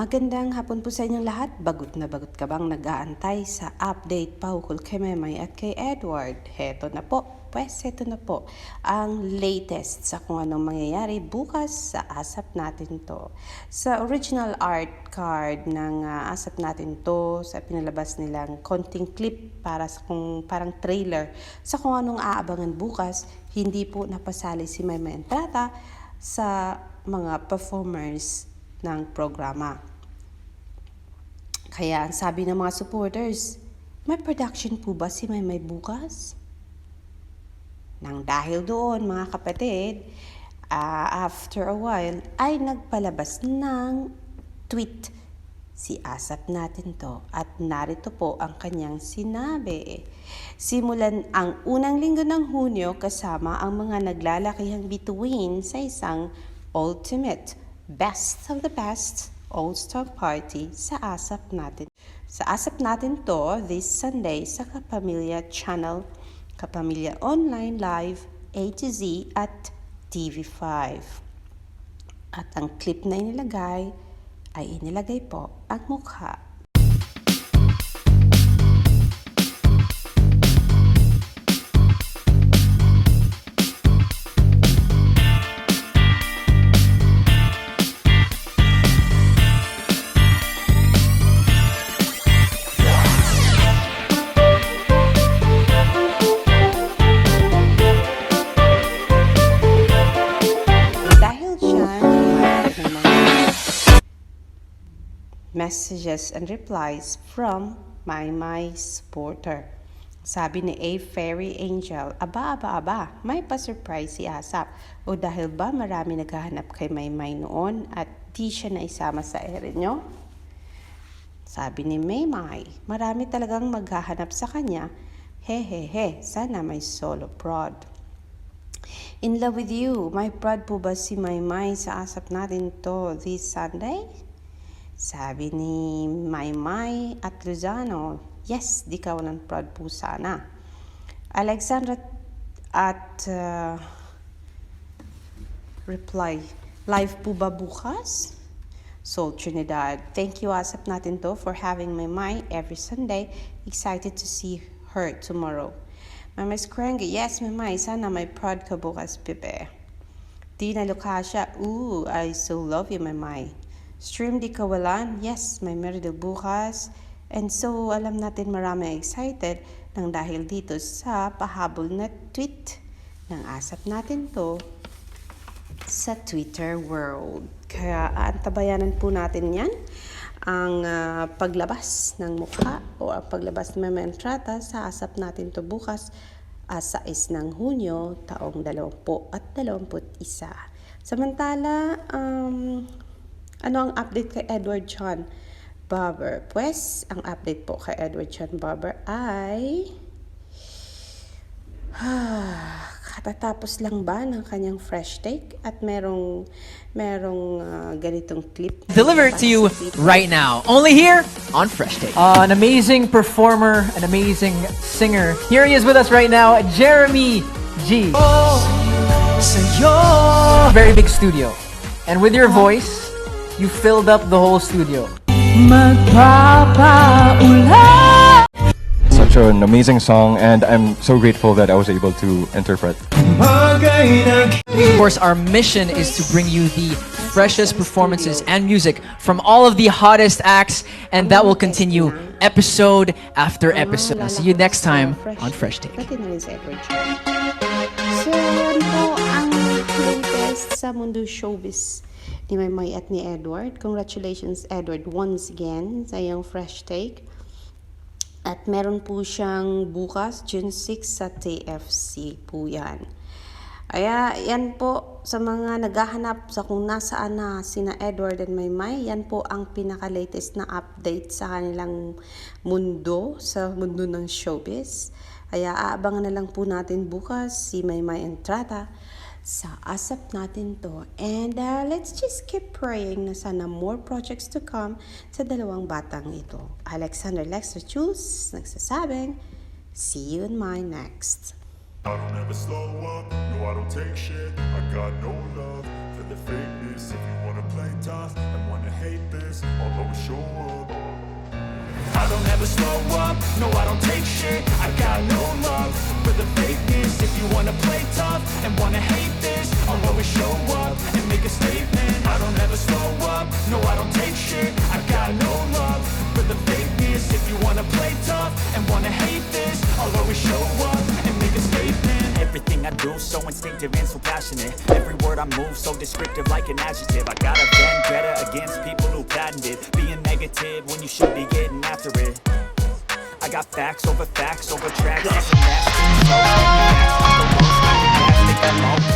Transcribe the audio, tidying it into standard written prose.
Magandang hapon po sa inyong lahat. Bagot na bagot ka bang nag-aantay sa update paukol kay Maymay at kay Edward? Heto na po. Heto na po ang latest sa kung anong mangyayari bukas sa ASAP Natin To. Sa original art card ng ASAP Natin To, sa pinalabas nilang konting clip para sa kung parang trailer sa kung anong aabangan bukas, hindi po napasali si Maymay Entrata sa mga performers ng programa. Kaya ang sabi ng mga supporters, may production po ba si Maymay bukas? Nang dahil doon mga kapatid, after a while ay nagpalabas ng tweet si ASAP Natin To at narito po ang kanyang sinabi. Simulan ang unang linggo ng Hunyo kasama ang mga naglalakihang bituin sa isang ultimate best of the best all-star party sa ASAP Natin. Sa ASAP Natin To this Sunday sa Kapamilya Channel, Kapamilya Online Live A to Z at TV5. At ang clip na inilagay ay inilagay po ang mukha. Messages and replies from Maymay supporter. Sabi ni A. Fairy Angel, aba, may pa-surprise si ASAP. O dahil ba marami naghahanap kay Maymay noon at di siya naisama sa ere nyo? Sabi ni Maymay, marami talagang maghahanap sa kanya. Hehehe, sana may solo prod. In love with you, may prod po ba si Maymay sa ASAP Natin To this Sunday? Sabi ni Maymay at Luzano, yes, di ka walang prod po sana. Alexandra at reply, live po ba bukas? Soul Trinidad, thank you ASAP Natin To for having Maymay every Sunday. Excited to see her tomorrow. Maymay Skrengi, yes Maymay, sana may prod ka bukas, Pepe. Tina Lucasha, ooh, I so love you Maymay. Stream di kawalan, yes, may meridil bukas. And so, alam natin marami excited nang dahil dito sa pahabol na tweet ng ASAP Natin To sa Twitter world. Kaya antabayanan po natin yan, ang paglabas ng mukha o ang paglabas ng Maymay Entrata sa ASAP Natin To bukas sa 6 ng Hunyo, taong 2021. Samantala, ano ang update kay Edward John Barber? Pues, ang update po kay Edward John Barber ay katatapos lang ba ng kanyang fresh take at merong ganitong clip delivered to you right now, only here on Fresh Take. An amazing performer, an amazing singer. Here he is with us right now, Jeremy G. Very big studio, and with your voice you filled up the whole studio. Such an amazing song, and I'm so grateful that I was able to interpret. Of course, our mission is to bring you the freshest performances and music from all of the hottest acts, and that will continue episode after episode. I'll see you next time on Fresh Take. Pati na rin si Edward John. So, yan po ang latest sa mundo showbiz ni Maymay at ni Edward. Congratulations Edward once again sa iyong fresh take. At meron po siyang bukas, June 6 sa TFC po yan. Kaya yan po sa mga naghahanap sa kung nasaan na sina Edward and Maymay, yan po ang pinaka-latest na update sa kanilang mundo, sa mundo ng showbiz. Kaya aabangan na lang po natin bukas si Maymay Entrata sa ASAP Natin To. And let's just keep praying na sana more projects to come sa dalawang batang ito. Alexander Lexter Jules nagsasabing, see you in my next. I don't ever slow up, no I don't take shit. I got no love for the fakeness. If you wanna play tough and wanna hate this, I'll always show up. I don't ever slow up, no I don't take shit. I got no love for the fakeness. If you wanna play tough and wanna hate this, I'll always show up and make a statement. I don't ever slow up, no I don't take shit. I got no love for the fakeness. If you wanna play tough and wanna hate this, I'll always show up and make a statement. Everything I do so instinctive and so passionate. Every word I move so descriptive like an adjective. I got a vendetta against people who patented being negative when you should be getting after it. I got facts over tracks. It's a nasty flow, like the most, like the gas,